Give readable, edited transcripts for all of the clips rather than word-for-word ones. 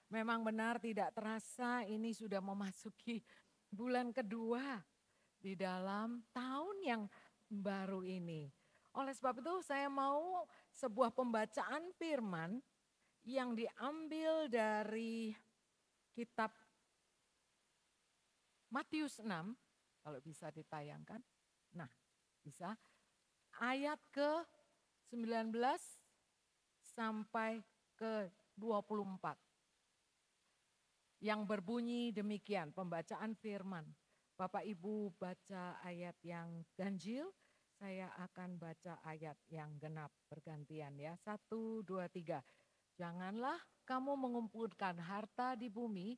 Memang benar tidak terasa ini sudah memasuki bulan kedua di dalam tahun yang baru ini. Oleh sebab itu saya mau sebuah pembacaan firman yang diambil dari kitab Matius 6, kalau bisa ditayangkan. Nah, bisa. Ayat ke 19 sampai ke 24. Yang berbunyi demikian, pembacaan firman. Bapak Ibu baca ayat yang ganjil, saya akan baca ayat yang genap bergantian ya. 1, 2, 3. Janganlah kamu mengumpulkan harta di bumi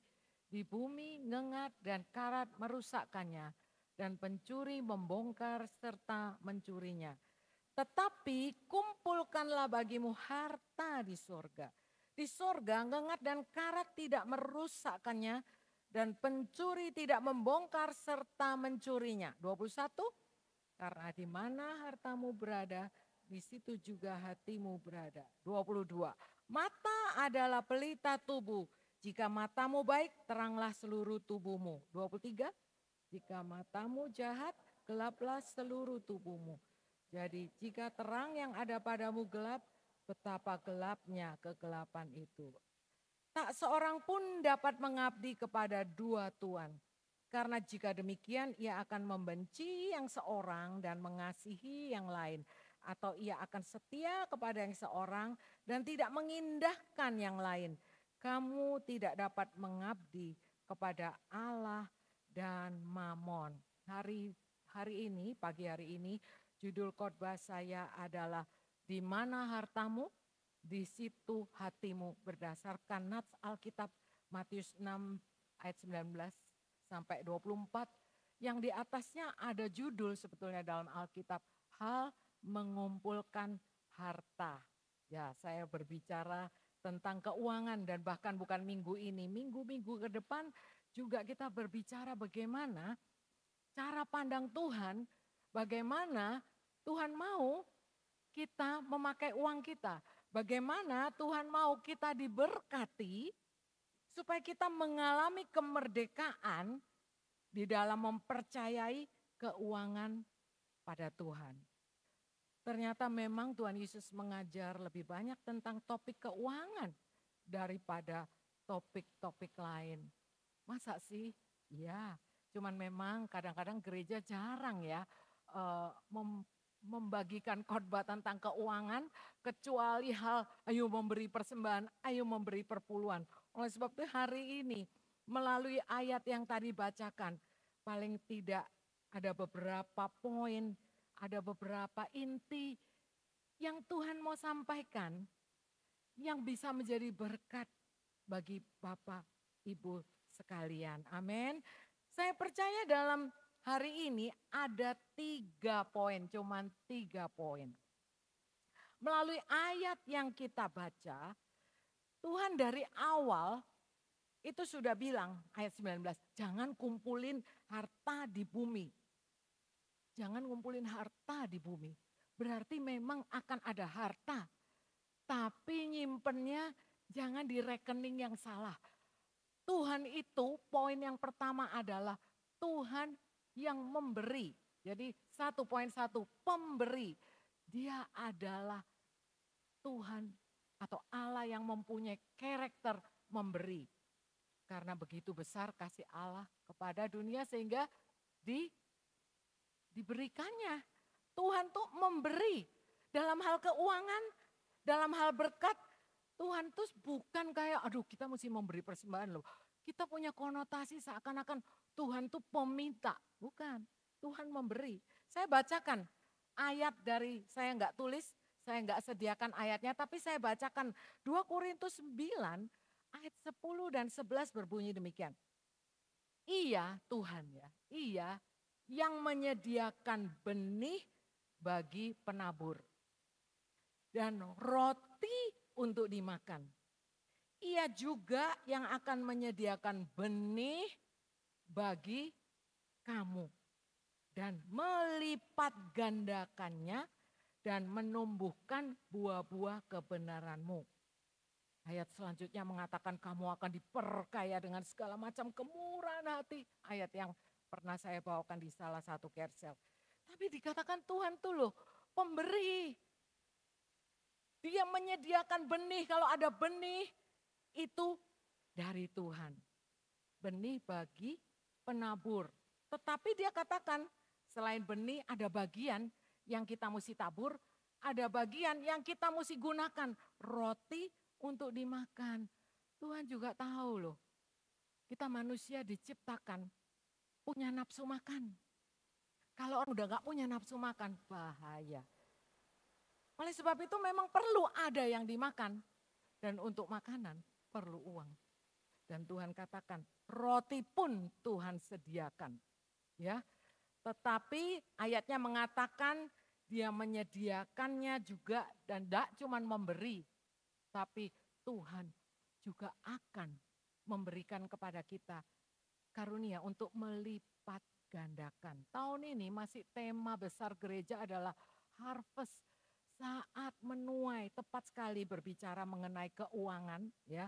ngengat dan karat merusakkannya, dan pencuri membongkar serta mencurinya. Tetapi kumpulkanlah bagimu harta di sorga. Di sorga ngengat dan karat tidak merusakkannya, dan pencuri tidak membongkar serta mencurinya. 21, karena di mana hartamu berada, di situ juga hatimu berada. 22, mata adalah pelita tubuh. Jika matamu baik, teranglah seluruh tubuhmu. 23, jika matamu jahat, gelaplah seluruh tubuhmu. Jadi jika terang yang ada padamu gelap, betapa gelapnya kegelapan itu. Tak seorang pun dapat mengabdi kepada dua tuan. Karena jika demikian ia akan membenci yang seorang dan mengasihi yang lain. Atau ia akan setia kepada yang seorang dan tidak mengindahkan yang lain. Kamu tidak dapat mengabdi kepada Allah dan Mamon. Pagi hari ini, judul khotbah saya adalah di mana hartamu, di situ hatimu, berdasarkan nats Alkitab Matius 6 ayat 19 sampai 24. Yang di atasnya ada judul sebetulnya dalam Alkitab, hal mengumpulkan harta. Ya, saya berbicara tentang keuangan dan bahkan bukan minggu ini, minggu-minggu ke depan juga kita berbicara bagaimana cara pandang Tuhan, bagaimana Tuhan mau kita memakai uang kita. Bagaimana Tuhan mau kita diberkati supaya kita mengalami kemerdekaan di dalam mempercayai keuangan pada Tuhan. Ternyata memang Tuhan Yesus mengajar lebih banyak tentang topik keuangan daripada topik-topik lain. Masa sih? Ya, cuman memang kadang-kadang gereja jarang ya membagikan khotbah tentang keuangan, kecuali hal ayo memberi persembahan, ayo memberi perpuluhan. Oleh sebab itu hari ini melalui ayat yang tadi bacakan, paling tidak ada beberapa poin, ada beberapa inti yang Tuhan mau sampaikan yang bisa menjadi berkat bagi Bapak Ibu sekalian. Amin. Saya percaya dalam hari ini ada 3 poin, cuman 3 poin. Melalui ayat yang kita baca, Tuhan dari awal itu sudah bilang ayat 19, jangan kumpulin harta di bumi. Jangan kumpulin harta di bumi. Berarti memang akan ada harta. Tapi nyimpennya jangan di rekening yang salah. Tuhan itu poin yang pertama adalah Tuhan yang memberi. Jadi 1.1 pemberi. Dia adalah Tuhan atau Allah yang mempunyai karakter memberi. Karena begitu besar kasih Allah kepada dunia sehingga diberikannya. Tuhan tuh memberi dalam hal keuangan, dalam hal berkat. Tuhan tuh bukan kayak aduh kita mesti memberi persembahan loh. Kita punya konotasi seakan-akan Tuhan tuh peminta. Bukan, Tuhan memberi. Saya bacakan ayat dari, saya nggak tulis, saya nggak sediakan ayatnya, tapi saya bacakan 2 Korintus 9 ayat 10 dan 11 berbunyi demikian. Iya Tuhan ya, iya yang menyediakan benih bagi penabur dan roti untuk dimakan. Ia juga yang akan menyediakan benih bagi kamu dan melipat gandakannya dan menumbuhkan buah-buah kebenaranmu. Ayat selanjutnya mengatakan kamu akan diperkaya dengan segala macam kemurahan hati. Ayat yang pernah saya bawakan di salah satu carousel. Tapi dikatakan Tuhan tuh loh pemberi. Dia menyediakan benih, kalau ada benih itu dari Tuhan. Benih bagi penabur. Tetapi dia katakan selain benih ada bagian yang kita mesti tabur, ada bagian yang kita mesti gunakan. Roti untuk dimakan. Tuhan juga tahu loh, kita manusia diciptakan punya nafsu makan. Kalau orang udah gak punya nafsu makan, bahaya. Oleh sebab itu memang perlu ada yang dimakan. Dan untuk makanan perlu uang. Dan Tuhan katakan roti pun Tuhan sediakan. Ya, tetapi ayatnya mengatakan dia menyediakannya juga dan tidak cuma memberi. Tapi Tuhan juga akan memberikan kepada kita karunia untuk melipat gandakan. Tahun ini masih tema besar gereja adalah harvest, saat menuai. Tepat sekali berbicara mengenai keuangan ya.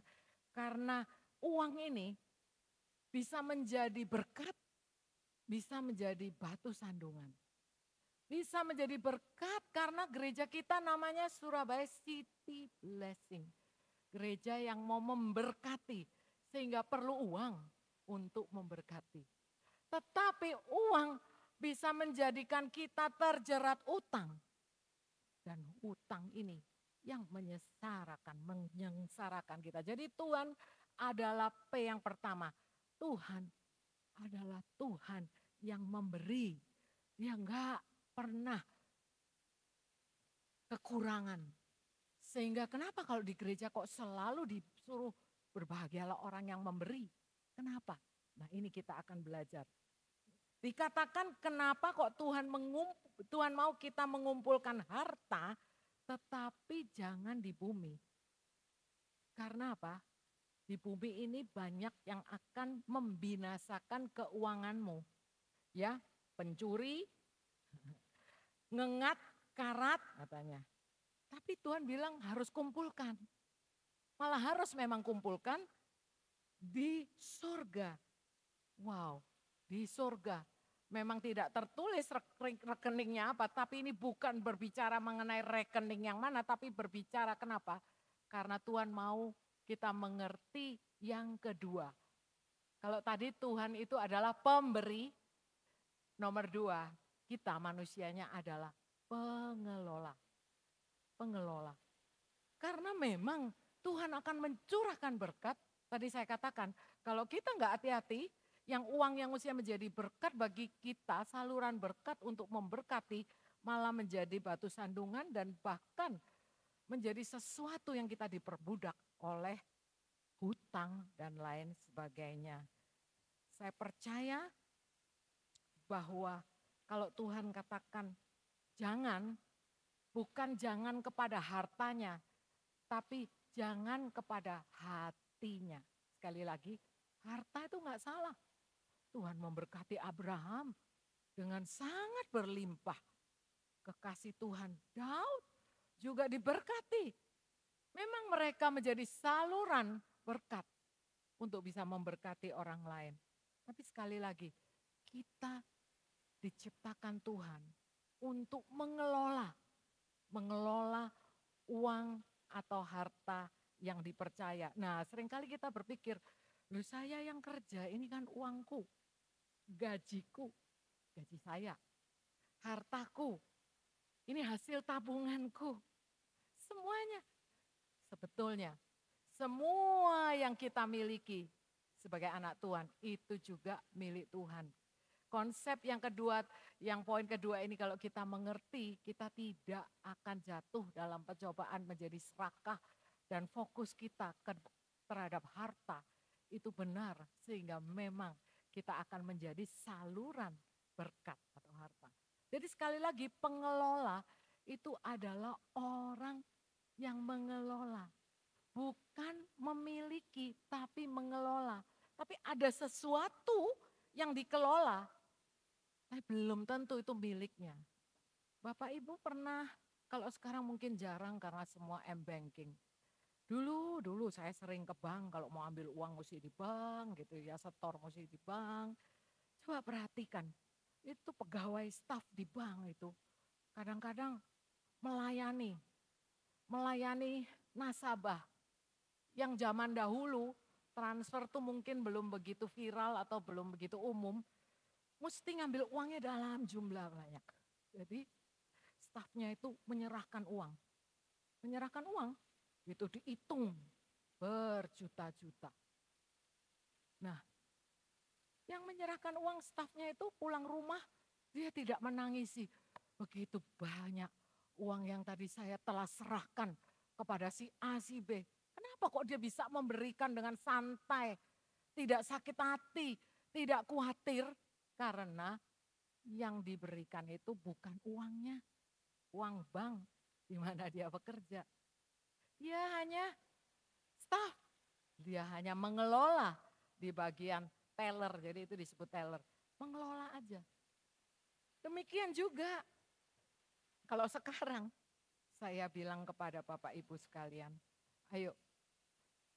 Karena uang ini bisa menjadi berkat, bisa menjadi batu sandungan. Bisa menjadi berkat karena gereja kita namanya Surabaya City Blessing. Gereja yang mau memberkati sehingga perlu uang untuk memberkati. Tetapi uang bisa menjadikan kita terjerat utang. Dan utang ini yang menyengsarakan kita. Jadi Tuhan adalah P yang pertama. Tuhan adalah Tuhan yang memberi. Dia enggak pernah kekurangan. Sehingga kenapa kalau di gereja kok selalu disuruh berbahagialah orang yang memberi. Kenapa? Nah ini kita akan belajar. Dikatakan kenapa kok Tuhan mau kita mengumpulkan harta tetapi jangan di bumi. Karena apa? Di bumi ini banyak yang akan membinasakan keuanganmu. Ya, pencuri, ngengat, karat katanya. Tapi Tuhan bilang harus kumpulkan. Malah harus memang kumpulkan di surga. Wow, di surga. Memang tidak tertulis rekeningnya apa, tapi ini bukan berbicara mengenai rekening yang mana, tapi berbicara kenapa? Karena Tuhan mau kita mengerti yang kedua. Kalau tadi Tuhan itu adalah pemberi, nomor dua, kita manusianya adalah pengelola. Pengelola. Karena memang Tuhan akan mencurahkan berkat. Tadi saya katakan, kalau kita nggak hati-hati, yang uang yang usia menjadi berkat bagi kita, saluran berkat untuk memberkati, malah menjadi batu sandungan dan bahkan menjadi sesuatu yang kita diperbudak oleh hutang dan lain sebagainya. Saya percaya bahwa kalau Tuhan katakan jangan, bukan jangan kepada hartanya, tapi jangan kepada hatinya. Sekali lagi, harta itu enggak salah. Tuhan memberkati Abraham dengan sangat berlimpah. Kekasih Tuhan Daud juga diberkati. Memang mereka menjadi saluran berkat untuk bisa memberkati orang lain. Tapi sekali lagi, kita diciptakan Tuhan untuk mengelola uang atau harta yang dipercaya. Nah, seringkali kita berpikir, loh saya yang kerja, ini kan uangku, gajiku, gaji saya, hartaku, ini hasil tabunganku. Semuanya. Sebetulnya, semua yang kita miliki sebagai anak Tuhan, itu juga milik Tuhan. Konsep yang kedua, yang poin kedua ini kalau kita mengerti, kita tidak akan jatuh dalam pencobaan menjadi serakah dan fokus kita terhadap harta itu benar sehingga memang kita akan menjadi saluran berkat atau harta. Jadi sekali lagi pengelola itu adalah orang yang mengelola. Bukan memiliki tapi mengelola. Tapi ada sesuatu yang dikelola. Tapi belum tentu itu miliknya. Bapak Ibu pernah, kalau sekarang mungkin jarang karena semua m-banking. Dulu saya sering ke bank kalau mau ambil uang mesti di bank gitu ya, setor mesti di bank. Coba perhatikan, itu pegawai staf di bank itu kadang-kadang melayani, melayani nasabah yang zaman dahulu transfer tuh mungkin belum begitu viral atau belum begitu umum, mesti ngambil uangnya dalam jumlah banyak. Jadi stafnya itu menyerahkan uang itu dihitung berjuta-juta. Nah, yang menyerahkan uang stafnya itu pulang rumah dia tidak menangisi. Begitu banyak uang yang tadi saya telah serahkan kepada si A, si B. Kenapa kok dia bisa memberikan dengan santai, tidak sakit hati, tidak khawatir? Karena yang diberikan itu bukan uangnya, uang bank di mana dia bekerja. Dia hanya staf, dia hanya mengelola di bagian teller, jadi itu disebut teller. Mengelola aja. Demikian juga kalau sekarang saya bilang kepada Bapak Ibu sekalian, ayo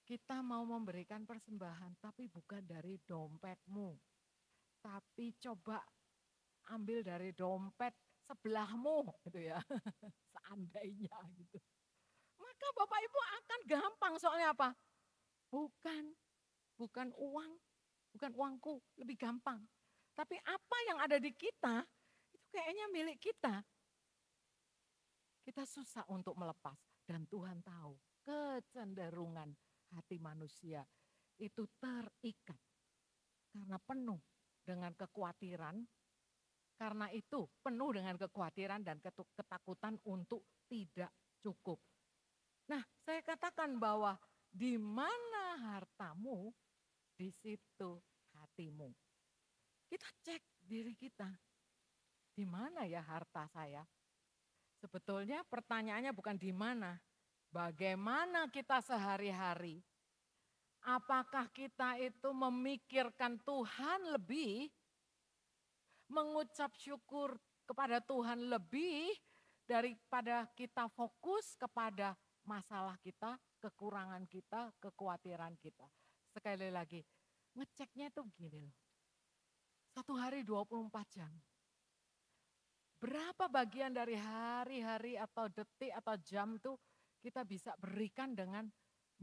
kita mau memberikan persembahan tapi bukan dari dompetmu. Tapi coba ambil dari dompet sebelahmu gitu ya. Seandainya gitu. Maka Bapak Ibu akan gampang soalnya apa? Bukan uang, bukan uangku, lebih gampang. Tapi apa yang ada di kita, itu kayaknya milik kita. Kita susah untuk melepas. Dan Tuhan tahu kecenderungan hati manusia itu terikat. Karena penuh dengan kekhawatiran. Karena itu penuh dengan kekhawatiran dan ketakutan untuk tidak cukup. Nah, saya katakan bahwa di mana hartamu, di situ hatimu. Kita cek diri kita. Di mana ya harta saya? Sebetulnya pertanyaannya bukan di mana. Bagaimana kita sehari-hari? Apakah kita itu memikirkan Tuhan lebih, mengucap syukur kepada Tuhan lebih daripada kita fokus kepada masalah kita, kekurangan kita, kekhawatiran kita. Sekali lagi, ngeceknya itu begini loh. 1 hari 24 jam. Berapa bagian dari hari-hari atau detik atau jam itu kita bisa berikan dengan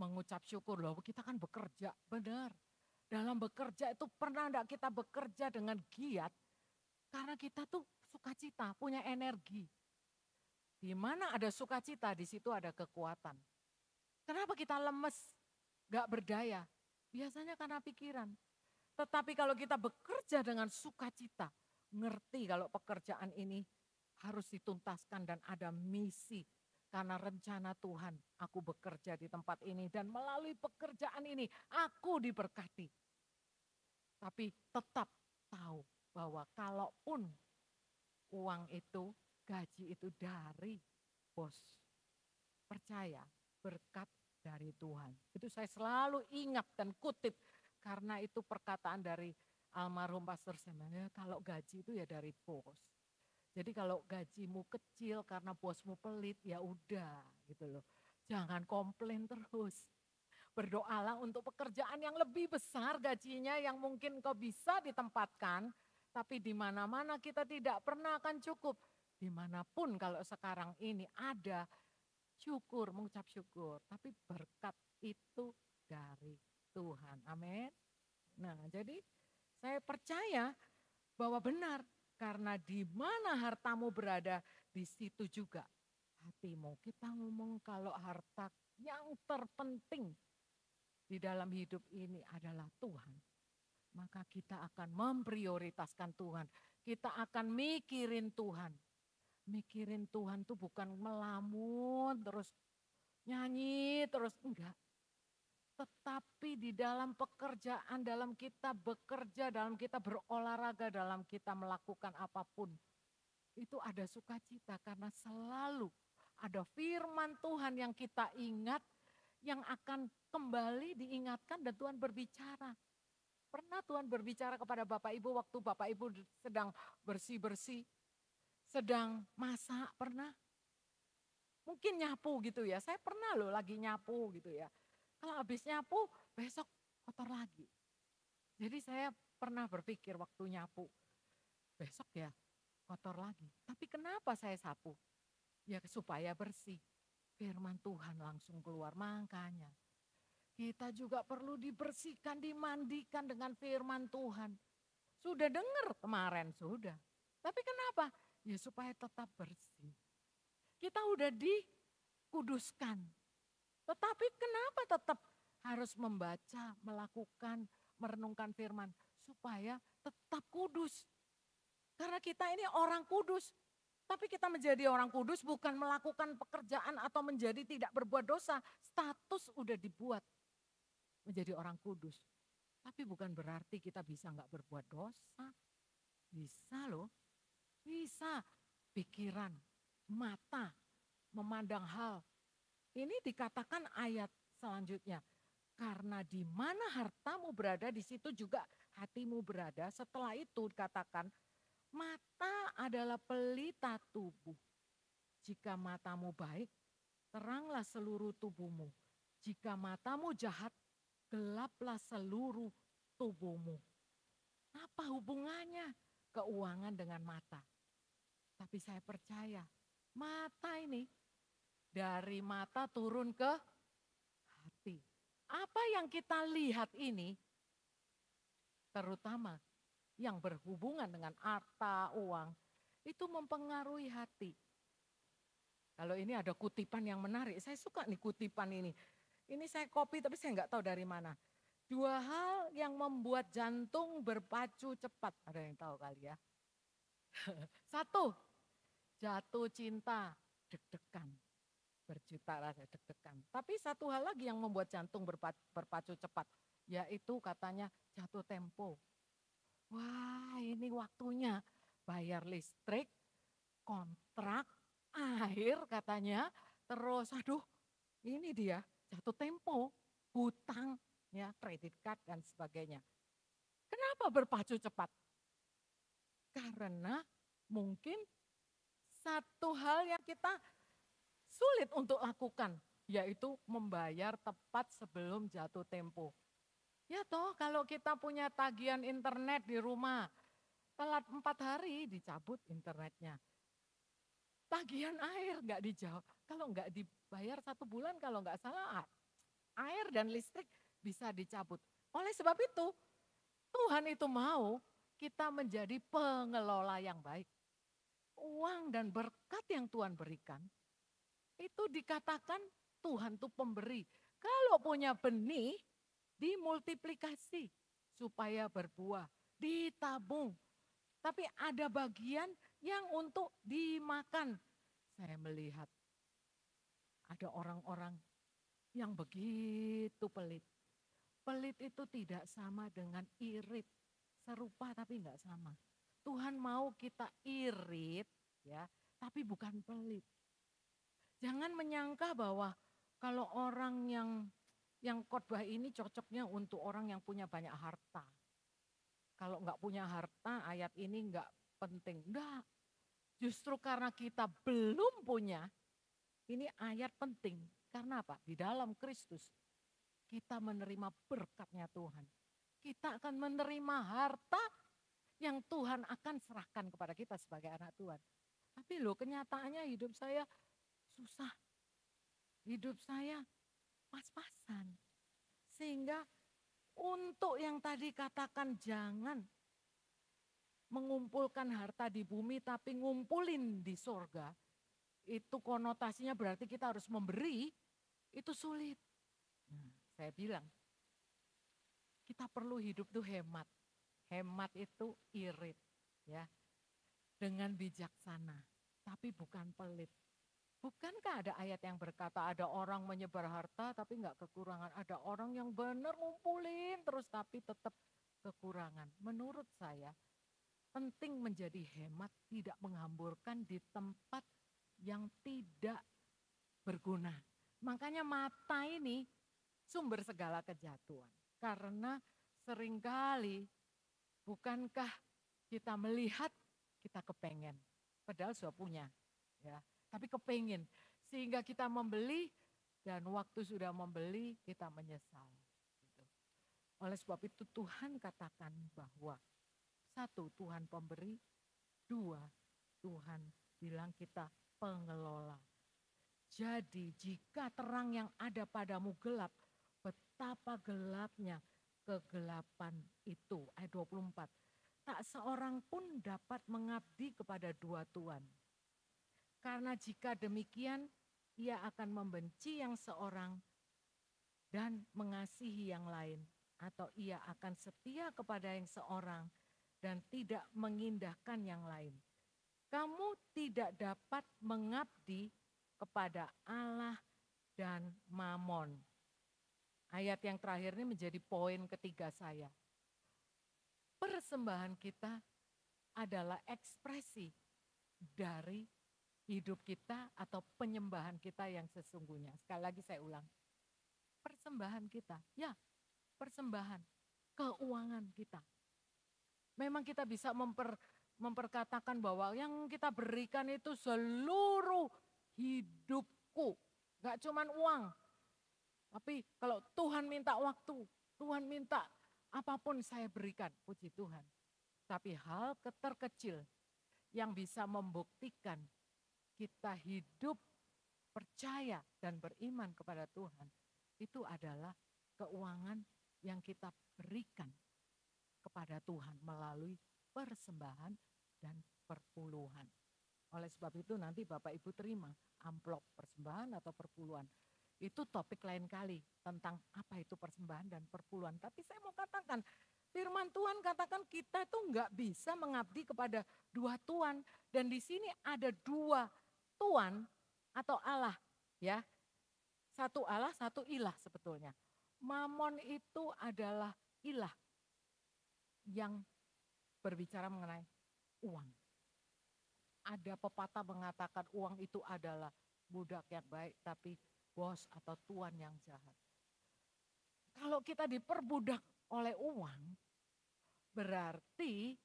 mengucap syukur. Loh, kita kan bekerja, benar. Dalam bekerja itu pernah enggak kita bekerja dengan giat? Karena kita tuh sukacita, punya energi. Di mana ada sukacita, di situ ada kekuatan. Kenapa kita lemes, gak berdaya? Biasanya karena pikiran. Tetapi kalau kita bekerja dengan sukacita, ngerti kalau pekerjaan ini harus dituntaskan dan ada misi. Karena rencana Tuhan, aku bekerja di tempat ini dan melalui pekerjaan ini aku diberkati. Tapi tetap tahu bahwa kalaupun uang itu, gaji itu dari bos, percaya berkat dari Tuhan. Itu saya selalu ingat dan kutip karena itu perkataan dari almarhum Pastor Semen. Ya, kalau gaji itu ya dari bos. Jadi kalau gajimu kecil karena bosmu pelit ya udah gitu loh. Jangan komplain terus. Berdoalah untuk pekerjaan yang lebih besar gajinya yang mungkin kau bisa ditempatkan. Tapi di mana-mana kita tidak pernah akan cukup. Dimanapun kalau sekarang ini ada syukur, mengucap syukur. Tapi berkat itu dari Tuhan. Amin. Nah jadi saya percaya bahwa benar. Karena di mana hartamu berada, di situ juga hatimu. Kita ngomong kalau harta yang terpenting di dalam hidup ini adalah Tuhan. Maka kita akan memprioritaskan Tuhan. Kita akan mikirin Tuhan. Mikirin Tuhan tuh bukan melamun terus nyanyi terus, enggak. Tetapi di dalam pekerjaan, dalam kita bekerja, dalam kita berolahraga, dalam kita melakukan apapun. Itu ada sukacita karena selalu ada firman Tuhan yang kita ingat, yang akan kembali diingatkan dan Tuhan berbicara. Pernah Tuhan berbicara kepada Bapak Ibu waktu Bapak Ibu sedang bersih-bersih, sedang masak, pernah? Mungkin nyapu gitu ya, saya pernah loh lagi nyapu gitu ya. Kalau habis nyapu besok kotor lagi. Jadi saya pernah berpikir waktu nyapu, besok ya kotor lagi. Tapi kenapa saya sapu? Ya supaya bersih. Firman Tuhan langsung keluar. Makanya kita juga perlu dibersihkan, dimandikan dengan firman Tuhan. Sudah dengar kemarin, sudah. Tapi kenapa? Ya supaya tetap bersih. Kita udah dikuduskan. Tetapi kenapa tetap harus membaca, melakukan, merenungkan firman? Supaya tetap kudus. Karena kita ini orang kudus. Tapi kita menjadi orang kudus bukan melakukan pekerjaan atau menjadi tidak berbuat dosa. Status udah dibuat menjadi orang kudus. Tapi bukan berarti kita bisa nggak berbuat dosa. Bisa loh, bisa. Pikiran, mata, memandang hal. Ini dikatakan ayat selanjutnya. Karena di mana hartamu berada, di situ juga hatimu berada. Setelah itu dikatakan, mata adalah pelita tubuh. Jika matamu baik, teranglah seluruh tubuhmu. Jika matamu jahat, gelaplah seluruh tubuhmu. Apa hubungannya keuangan dengan mata? Tapi saya percaya, mata ini dari mata turun ke hati. Apa yang kita lihat ini, terutama yang berhubungan dengan harta, uang, itu mempengaruhi hati. Kalau ini ada kutipan yang menarik, saya suka nih kutipan ini. Ini saya copy tapi saya nggak tahu dari mana. 2 hal yang membuat jantung berpacu cepat. Ada yang tahu kali ya. 1, jatuh cinta, deg-degan. Berjuta rasa deg-degan. Tapi 1 hal lagi yang membuat jantung berpacu cepat. Yaitu katanya jatuh tempo. Wah ini waktunya bayar listrik, kontrak, air katanya. Terus aduh ini dia jatuh tempo, hutang, ya kredit card dan sebagainya. Kenapa berpacu cepat? Karena mungkin 1 hal yang kita sulit untuk lakukan, yaitu membayar tepat sebelum jatuh tempo. Ya toh kalau kita punya tagihan internet di rumah, telat 4 hari dicabut internetnya. Tagihan air nggak dijawab, kalau nggak dibayar 1 bulan kalau nggak salah air dan listrik bisa dicabut. Oleh sebab itu Tuhan itu mau kita menjadi pengelola yang baik. Uang dan berkat yang Tuhan berikan, itu dikatakan Tuhan itu pemberi. Kalau punya benih, dimultiplikasi supaya berbuah, ditabung. Tapi ada bagian yang untuk dimakan. Saya melihat ada orang-orang yang begitu pelit. Pelit itu tidak sama dengan irit. Serupa tapi enggak sama. Tuhan mau kita irit ya, tapi bukan pelit. Jangan menyangka bahwa kalau orang yang khotbah ini cocoknya untuk orang yang punya banyak harta. Kalau enggak punya harta, ayat ini enggak penting. Enggak. Justru karena kita belum punya, ini ayat penting. Karena apa? Di dalam Kristus kita menerima berkatnya Tuhan. Kita akan menerima harta yang Tuhan akan serahkan kepada kita sebagai anak Tuhan. Tapi loh kenyataannya hidup saya susah. Hidup saya pas-pasan. Sehingga untuk yang tadi katakan jangan mengumpulkan harta di bumi tapi ngumpulin di sorga. Itu konotasinya berarti kita harus memberi, itu sulit. Nah, saya bilang, kita perlu hidup tuh hemat. Hemat itu irit, ya, dengan bijaksana, tapi bukan pelit. Bukankah ada ayat yang berkata ada orang menyebar harta tapi enggak kekurangan. Ada orang yang benar ngumpulin terus tapi tetap kekurangan. Menurut saya penting menjadi hemat, tidak menghamburkan di tempat yang tidak berguna. Makanya mata ini sumber segala kejatuhan. Karena seringkali bukankah kita melihat kita kepengen, padahal sudah punya, ya. Tapi kepengen Sehingga kita membeli dan waktu sudah membeli kita menyesal. Gitu. Oleh sebab itu Tuhan katakan bahwa satu, Tuhan pemberi, dua, Tuhan bilang kita pengelola. Jadi jika terang yang ada padamu gelap, betapa gelapnya kegelapan itu. Ayat 24. Tak seorang pun dapat mengabdi kepada dua tuan. Karena jika demikian, ia akan membenci yang seorang dan mengasihi yang lain. Atau ia akan setia kepada yang seorang dan tidak mengindahkan yang lain. Kamu tidak dapat mengabdi kepada Allah dan Mamon. Ayat yang terakhir ini menjadi poin ketiga saya. Persembahan kita adalah ekspresi dari hidup kita atau penyembahan kita yang sesungguhnya. Sekali lagi saya ulang. Persembahan kita, ya persembahan, keuangan kita. Memang kita bisa memperkatakan bahwa yang kita berikan itu seluruh hidupku. Gak cuman uang. Tapi kalau Tuhan minta waktu, Tuhan minta apapun saya berikan, puji Tuhan. Tapi hal terkecil yang bisa membuktikan kita hidup percaya dan beriman kepada Tuhan, itu adalah keuangan yang kita berikan kepada Tuhan melalui persembahan dan perpuluhan. Oleh sebab itu nanti Bapak Ibu terima amplop persembahan atau perpuluhan. Itu topik lain kali tentang apa itu persembahan dan perpuluhan. Tapi saya mau katakan, firman Tuhan katakan kita itu enggak bisa mengabdi kepada dua tuan. Dan di sini ada dua tuan atau Allah, ya. Satu Allah, satu ilah sebetulnya. Mamon itu adalah ilah yang berbicara mengenai uang. Ada pepatah mengatakan uang itu adalah budak yang baik tapi bos atau tuan yang jahat. Kalau kita diperbudak oleh uang, berarti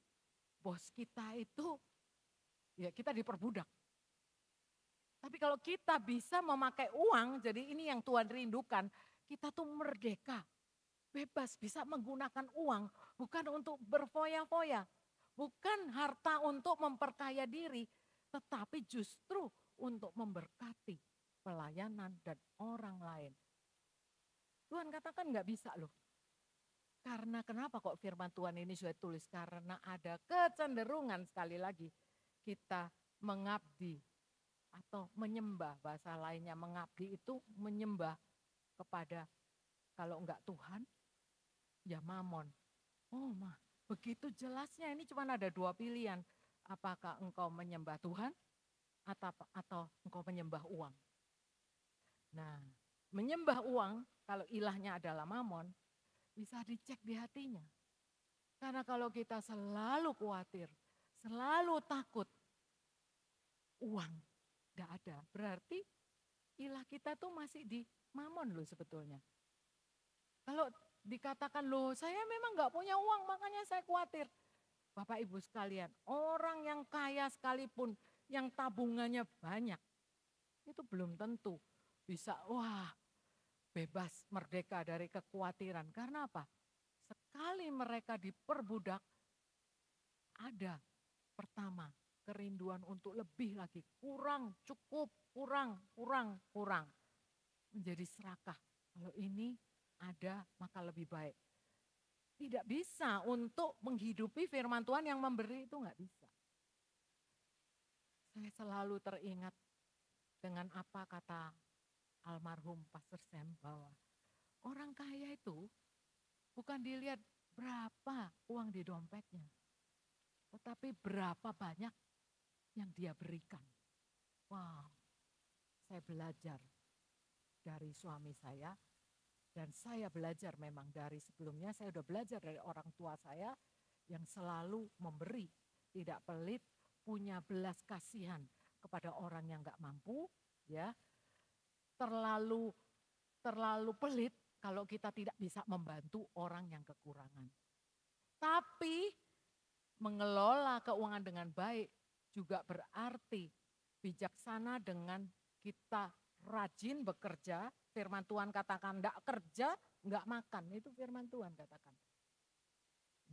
bos kita itu ya kita diperbudak. Tapi kalau kita bisa memakai uang, jadi ini yang Tuhan rindukan, kita tuh merdeka. Bebas bisa menggunakan uang, bukan untuk berfoya-foya, bukan harta untuk memperkaya diri, tetapi justru untuk memberkati pelayanan dan orang lain. Tuhan katakan nggak bisa loh. Karena kenapa kok firman Tuhan ini sudah tulis? Karena ada kecenderungan sekali lagi kita mengabdi atau menyembah, bahasa lainnya mengabdi itu menyembah kepada kalau enggak Tuhan, ya Mamon. Oh begitu jelasnya ini cuma ada dua pilihan. Apakah engkau menyembah Tuhan atau engkau menyembah uang. Nah menyembah uang kalau ilahnya adalah Mamon bisa dicek di hatinya. Karena kalau kita selalu khawatir, selalu takut, uang tidak ada. Berarti ilah kita tuh masih di Mamon loh sebetulnya. Kalau dikatakan loh saya memang nggak punya uang makanya saya khawatir. Bapak Ibu sekalian, orang yang kaya sekalipun yang tabungannya banyak, itu belum tentu bisa bebas merdeka dari kekhawatiran. Karena apa? Sekali mereka diperbudak, ada pertama kerinduan untuk lebih lagi, kurang, cukup, kurang. Menjadi serakah, kalau ini ada maka lebih baik. Tidak bisa untuk menghidupi firman Tuhan yang memberi itu nggak bisa. Saya selalu teringat dengan apa kata almarhum Pastor Sam bahwa orang kaya itu bukan dilihat berapa uang di dompetnya, tetapi berapa banyak yang dia berikan. Wow, saya belajar dari suami saya dan saya belajar memang dari sebelumnya saya sudah belajar dari orang tua saya yang selalu memberi, tidak pelit, punya belas kasihan kepada orang yang enggak mampu, ya. Terlalu pelit kalau kita tidak bisa membantu orang yang kekurangan. Tapi mengelola keuangan dengan baik juga berarti bijaksana dengan kita rajin bekerja, firman Tuhan katakan enggak kerja, enggak makan. Itu firman Tuhan katakan.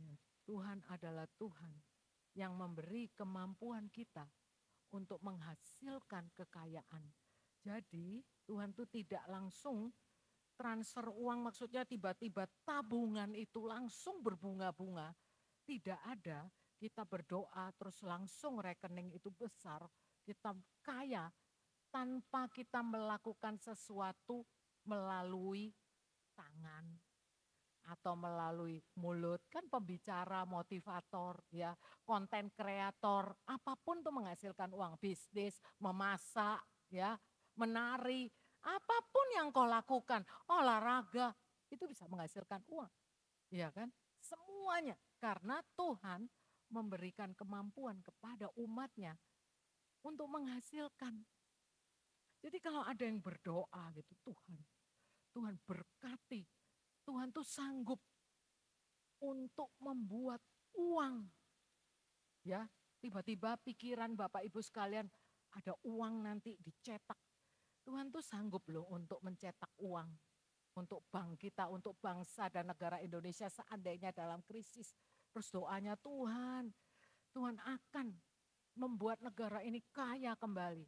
Ya, Tuhan adalah Tuhan yang memberi kemampuan kita untuk menghasilkan kekayaan. Jadi Tuhan itu tidak langsung transfer uang, maksudnya tiba-tiba tabungan itu langsung berbunga-bunga. Tidak ada, kita berdoa terus langsung rekening itu besar, kita kaya tanpa kita melakukan sesuatu melalui tangan atau melalui mulut. Kan pembicara, motivator, ya, konten kreator, apapun tuh menghasilkan uang, bisnis, memasak, ya, menari, apapun yang kau lakukan, olahraga, itu bisa menghasilkan uang. Ya kan? Semuanya karena Tuhan memberikan kemampuan kepada umatnya untuk menghasilkan. Jadi kalau ada yang berdoa gitu, Tuhan berkati, Tuhan tuh sanggup untuk membuat uang. Ya, tiba-tiba pikiran Bapak Ibu sekalian ada uang nanti dicetak. Tuhan tuh sanggup loh untuk mencetak uang. Untuk bank kita, untuk bangsa dan negara Indonesia seandainya dalam krisis. Terus doanya Tuhan akan membuat negara ini kaya kembali.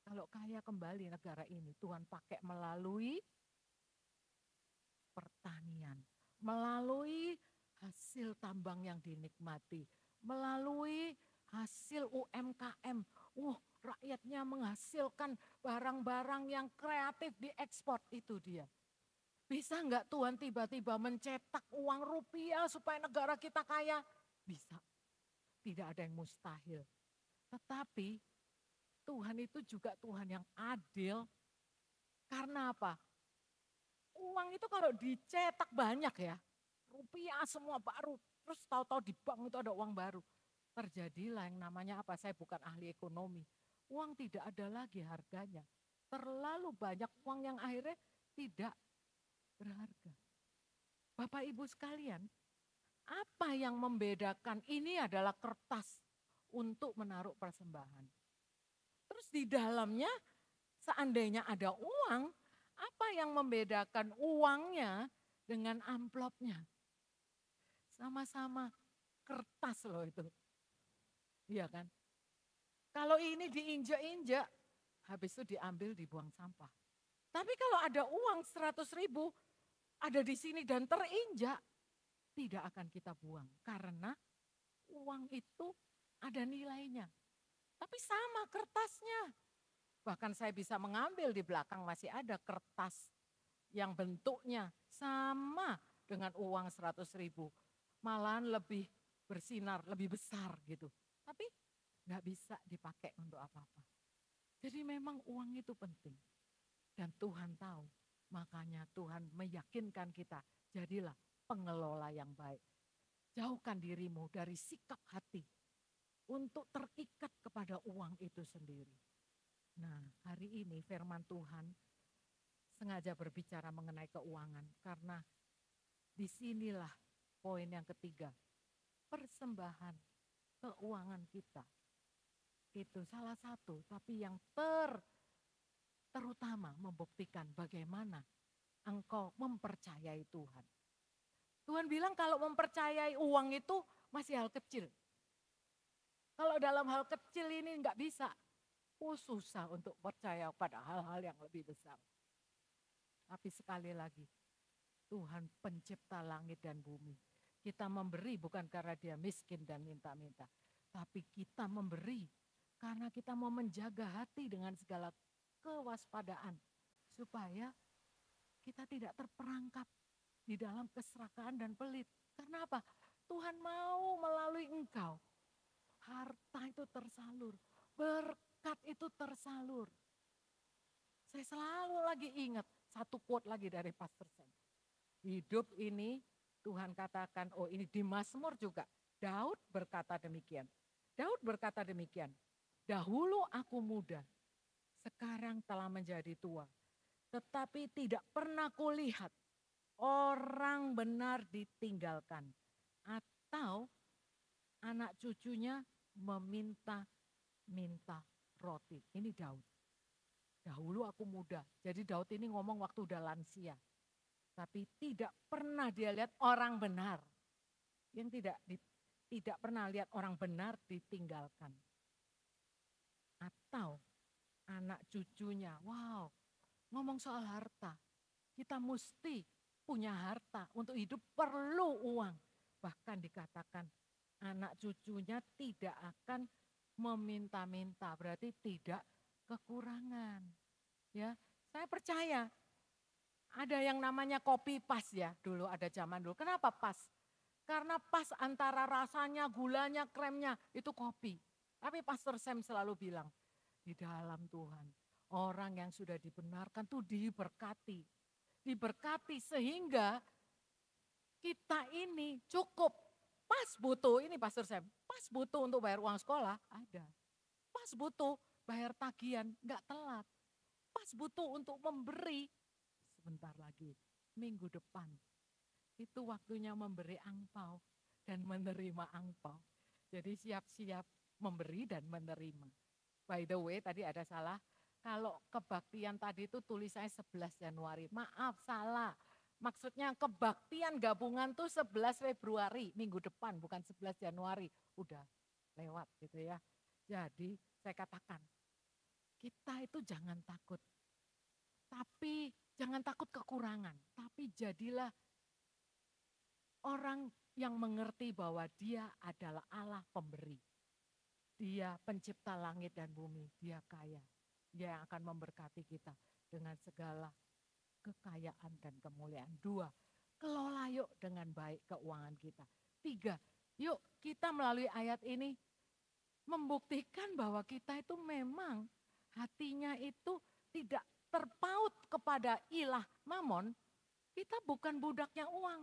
Kalau kaya kembali negara ini, Tuhan pakai melalui pertanian, melalui hasil tambang yang dinikmati, melalui hasil UMKM. Rakyatnya menghasilkan barang-barang yang kreatif diekspor, itu dia. Bisa enggak Tuhan tiba-tiba mencetak uang rupiah supaya negara kita kaya? Bisa. Tidak ada yang mustahil. Tetapi Tuhan itu juga Tuhan yang adil. Karena apa? Uang itu kalau dicetak banyak ya, rupiah semua baru, terus tahu-tahu di bank itu ada uang baru. Terjadilah yang namanya apa? Saya bukan ahli ekonomi. Uang tidak ada lagi harganya. Terlalu banyak uang yang akhirnya tidak berharga. Bapak Ibu sekalian, apa yang membedakan ini adalah kertas untuk menaruh persembahan. Terus di dalamnya seandainya ada uang, apa yang membedakan uangnya dengan amplopnya? Sama-sama kertas loh itu. Iya kan? Kalau ini diinjak-injak, habis itu diambil dibuang sampah. Tapi kalau ada uang 100.000, ada di sini dan terinjak, tidak akan kita buang. Karena uang itu ada nilainya. Tapi sama kertasnya. Bahkan saya bisa mengambil di belakang masih ada kertas yang bentuknya sama dengan uang 100.000. Malahan lebih bersinar, lebih besar gitu. Tapi nggak bisa dipakai untuk apa-apa. Jadi memang uang itu penting. Dan Tuhan tahu, makanya Tuhan meyakinkan kita, jadilah pengelola yang baik. Jauhkan dirimu dari sikap hati untuk terikat kepada uang itu sendiri. Nah, hari ini firman Tuhan sengaja berbicara mengenai keuangan karena disinilah poin yang ketiga, persembahan keuangan kita. Itu salah satu, tapi yang terutama membuktikan bagaimana engkau mempercayai Tuhan. Tuhan bilang kalau mempercayai uang itu masih hal kecil. Kalau dalam hal kecil ini enggak bisa, susah untuk percaya pada hal-hal yang lebih besar. Tapi sekali lagi, Tuhan pencipta langit dan bumi. Kita memberi bukan karena dia miskin dan minta-minta. Tapi kita memberi karena kita mau menjaga hati dengan segala kewaspadaan. Supaya kita tidak terperangkap di dalam keserakahan dan pelit. Karena apa? Tuhan mau melalui engkau. Harta itu tersalur. Berkat itu tersalur. Saya selalu lagi ingat satu quote lagi dari Pastor Sam. Hidup ini Tuhan katakan, ini di Mazmur juga. Daud berkata demikian. Daud berkata demikian. Dahulu aku muda, sekarang telah menjadi tua. Tetapi tidak pernah kulihat orang benar ditinggalkan. Atau anak cucunya meminta roti. Ini Daud. Dahulu aku muda. Jadi Daud ini ngomong waktu udah lansia. Tapi tidak pernah dia lihat orang benar. Yang tidak pernah lihat orang benar ditinggalkan. Atau anak cucunya, wow, ngomong soal harta. Kita mesti punya harta, untuk hidup perlu uang. Bahkan dikatakan anak cucunya tidak akan meminta-minta, berarti tidak kekurangan. Ya, saya percaya ada yang namanya kopi pas ya, dulu ada zaman dulu. Kenapa pas? Karena pas antara rasanya, gulanya, kremnya itu kopi. Tapi Pastor Sam selalu bilang, di dalam Tuhan orang yang sudah dibenarkan tuh diberkati. Diberkati sehingga kita ini cukup pas butuh, ini Pastor Sam, pas butuh untuk bayar uang sekolah, ada. Pas butuh bayar tagihan, enggak telat. Pas butuh untuk memberi, sebentar lagi, minggu depan. Itu waktunya memberi angpau dan menerima angpau. Jadi siap-siap memberi dan menerima. By the way, tadi ada salah. Kalau kebaktian tadi itu tulisannya 11 Januari. Maaf, salah. Maksudnya kebaktian gabungan tuh 11 Februari, minggu depan, bukan 11 Januari. Udah lewat gitu ya. Jadi saya katakan, kita itu jangan takut. Tapi jangan takut kekurangan. Tapi jadilah orang yang mengerti bahwa dia adalah Allah pemberi. Dia pencipta langit dan bumi, dia kaya. Dia yang akan memberkati kita dengan segala kekayaan dan kemuliaan. 2, kelola yuk dengan baik keuangan kita. 3, yuk kita melalui ayat ini membuktikan bahwa kita itu memang hatinya itu tidak terpaut kepada ilah mamon. Kita bukan budaknya uang,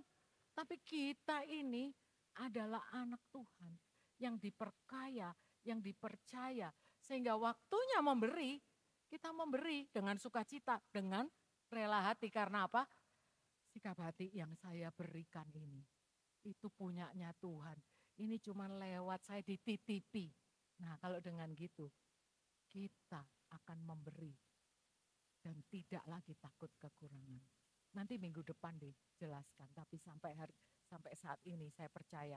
tapi kita ini adalah anak Tuhan yang diperkaya, yang dipercaya. Sehingga waktunya memberi, kita memberi dengan sukacita, dengan rela hati. Karena apa? Sikap hati yang saya berikan ini, itu punyanya Tuhan. Ini cuma lewat saya dititipi. Nah kalau dengan gitu, kita akan memberi dan tidak lagi takut kekurangan. Nanti minggu depan dijelaskan, tapi sampai saat ini saya percaya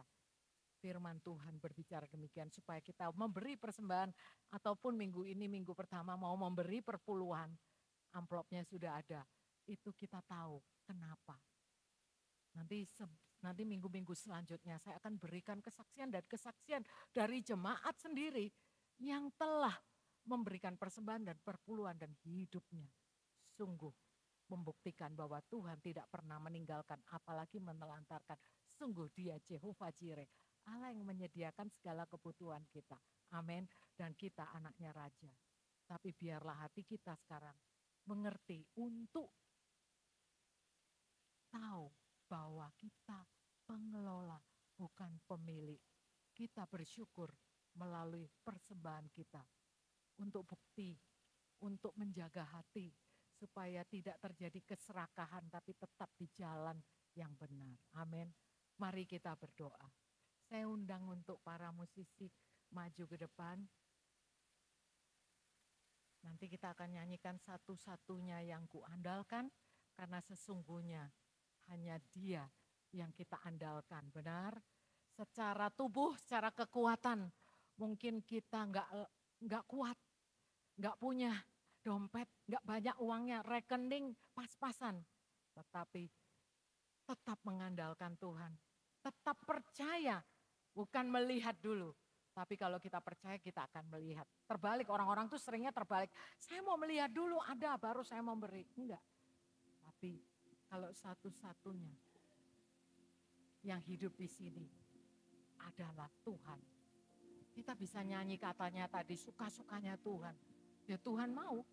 firman Tuhan berbicara demikian supaya kita memberi persembahan ataupun minggu ini minggu pertama mau memberi perpuluhan, amplopnya sudah ada. Itu kita tahu kenapa. Nanti minggu-minggu selanjutnya saya akan berikan kesaksian dari jemaat sendiri yang telah memberikan persembahan dan perpuluhan dan hidupnya sungguh membuktikan bahwa Tuhan tidak pernah meninggalkan apalagi menelantarkan. Sungguh dia Jehovah Jireh, Allah yang menyediakan segala kebutuhan kita. Amin. Dan kita anaknya raja. Tapi biarlah hati kita sekarang mengerti untuk tahu bahwa kita pengelola bukan pemilik. Kita bersyukur melalui persembahan kita untuk bukti, untuk menjaga hati supaya tidak terjadi keserakahan tapi tetap di jalan yang benar. Amin. Mari kita berdoa. Saya undang untuk para musisi maju ke depan. Nanti kita akan nyanyikan satu-satunya yang kuandalkan karena sesungguhnya hanya dia yang kita andalkan, benar? Secara tubuh, secara kekuatan, mungkin kita nggak kuat, nggak punya dompet, nggak banyak uangnya, rekening pas-pasan. Tetapi tetap mengandalkan Tuhan, tetap percaya, bukan melihat dulu. Tapi kalau kita percaya kita akan melihat. Terbalik, orang-orang tuh seringnya terbalik. Saya mau melihat dulu ada baru saya mau beri. Enggak. Tapi kalau satu-satunya yang hidup di sini adalah Tuhan. Kita bisa nyanyi katanya tadi, suka-sukanya Tuhan. Ya Tuhan mau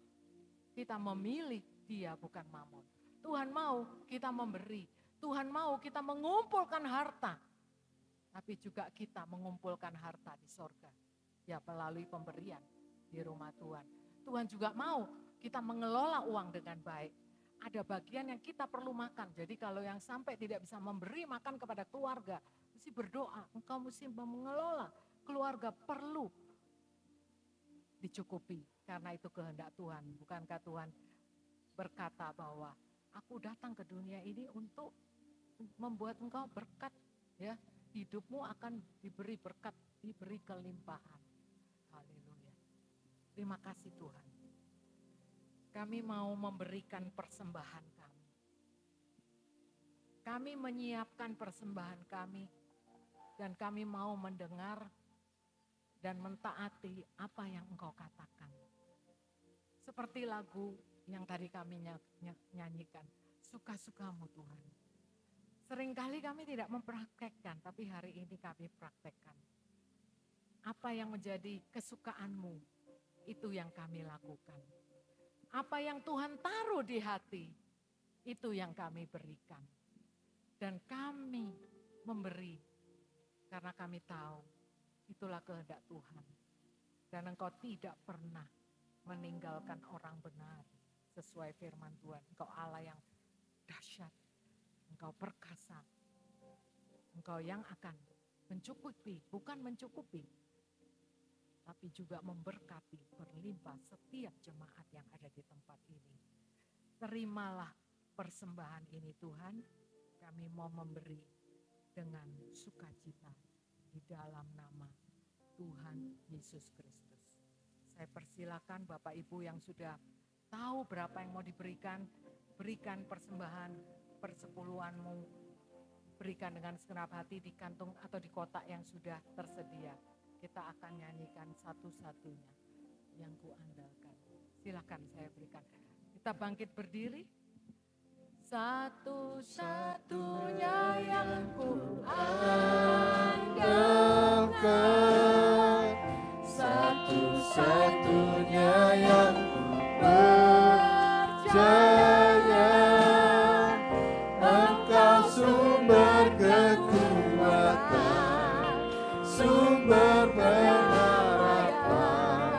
kita memilih dia bukan mamon. Tuhan mau kita memberi. Tuhan mau kita mengumpulkan harta. Tapi juga kita mengumpulkan harta di sorga. Ya melalui pemberian di rumah Tuhan. Tuhan juga mau kita mengelola uang dengan baik. Ada bagian yang kita perlu makan. Jadi kalau yang sampai tidak bisa memberi makan kepada keluarga, mesti berdoa. Engkau mesti mengelola. Keluarga perlu dicukupi karena itu kehendak Tuhan. Bukankah Tuhan berkata bahwa aku datang ke dunia ini untuk membuat engkau berkat, ya, hidupmu akan diberi berkat, diberi kelimpahan. Haleluya. Terima kasih Tuhan. Kami mau memberikan persembahan kami. Kami menyiapkan persembahan kami dan kami mau mendengar dan mentaati apa yang engkau katakan. Seperti lagu yang tadi kami nyanyikan, suka-sukamu Tuhan. Seringkali kami tidak mempraktekkan, tapi hari ini kami praktekkan. Apa yang menjadi kesukaanmu, itu yang kami lakukan. Apa yang Tuhan taruh di hati, itu yang kami berikan. Dan kami memberi, karena kami tahu, itulah kehendak Tuhan. Dan engkau tidak pernah meninggalkan orang benar, sesuai firman Tuhan. Engkau Allah yang dahsyat, engkau perkasa, engkau yang akan mencukupi, bukan mencukupi, tapi juga memberkati berlimpah setiap jemaat yang ada di tempat ini. Terimalah persembahan ini Tuhan, kami mau memberi dengan sukacita di dalam nama Tuhan Yesus Kristus. Saya persilakan Bapak Ibu yang sudah tahu berapa yang mau diberikan, berikan persembahan persepuluhanmu, berikan dengan segenap hati di kantung atau di kotak yang sudah tersedia. Kita akan nyanyikan satu-satunya yang kuandalkan. Silakan saya berikan. Kita bangkit berdiri. Satu-satunya yang kuandalkan, satu-satunya yang percaya, Engkau sumber kekuatan, sumber pengharapan,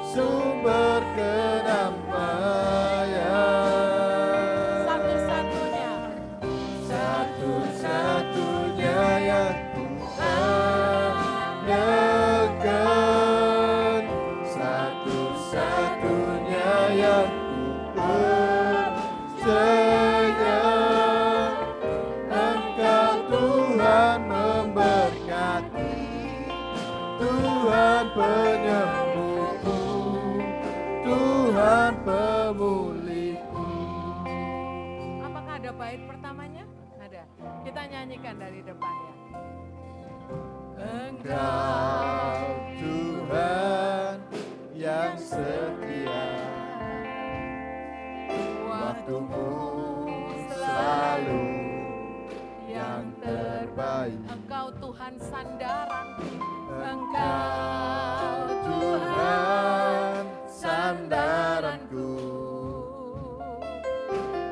sumber kedamaian. Satu-satunya yang kuandalkan, satu-satunya yang percaya, Engkau Tuhan memberkati, Tuhan penyembuhku, Tuhan pemulihku. Apakah ada bait pertamanya? Ada. Kita nyanyikan dari depan ya. Engkau Tuhan yang setia, waktumu selalu yang terbaik. Engkau Tuhan sandaranku, Engkau Tuhan sandaranku,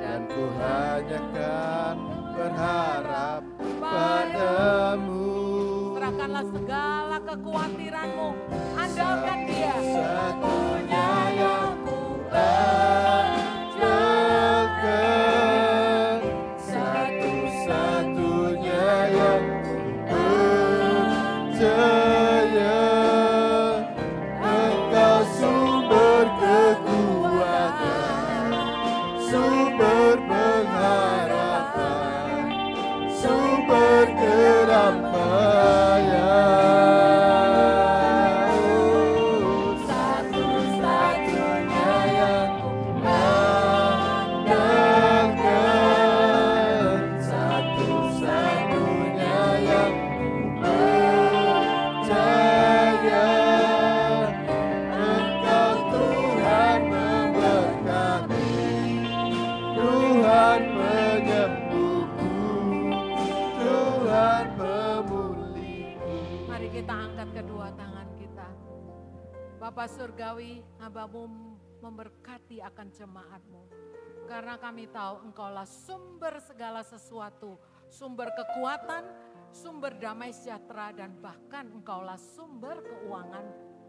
dan ku hanya kan berharap padamu. serahkanlah segala kekhawatiranmu, andalkan Dia. Satunya yang ku andalkan, satu-satunya yang ku percaya, Engkau sumber kekuatan, sumber pengharapan, sumber kedamaian. Satu-satunya yang ku andalkan, satu-satunya yang ku percaya, Engkau Tuhan memberkati, Tuhan penyembuhku, Tuhan pemulihku. Mari kita angkat kedua tangan kita. Bapa Surgawi, hamba-Mu memberkati akan jemaat-Mu. Karena kami tahu Engkaulah sumber segala sesuatu, sumber kekuatan, sumber damai sejahtera, dan bahkan Engkaulah sumber keuangan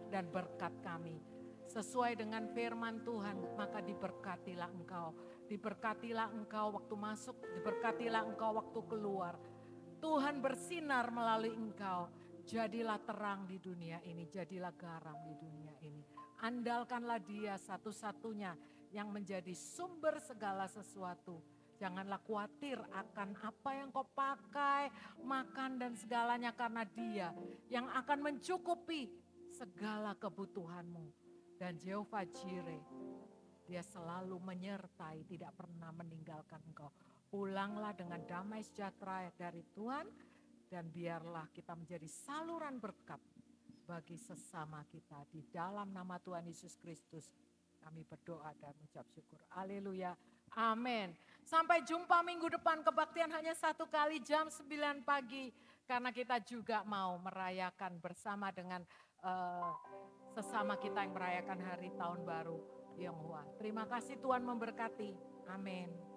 dan berkat kami. Sesuai dengan firman Tuhan, maka diberkatilah Engkau. Diberkatilah Engkau waktu masuk, diberkatilah Engkau waktu keluar. Tuhan bersinar melalui Engkau. Jadilah terang di dunia ini, jadilah garam di dunia ini. Andalkanlah Dia satu-satunya yang menjadi sumber segala sesuatu. Janganlah khawatir akan apa yang kau pakai, makan dan segalanya, karena Dia yang akan mencukupi segala kebutuhanmu. Dan Jehovah Jireh, Dia selalu menyertai, tidak pernah meninggalkan engkau. Pulanglah dengan damai sejahtera dari Tuhan, dan biarlah kita menjadi saluran berkat bagi sesama kita. Di dalam nama Tuhan Yesus Kristus kami berdoa dan mengucap syukur. Haleluya. Amin. Sampai jumpa minggu depan. Kebaktian hanya satu kali jam 9 pagi. Karena kita juga mau merayakan bersama dengan sesama kita yang merayakan hari tahun baru Tionghoa. Terima kasih, Tuhan memberkati. Amin.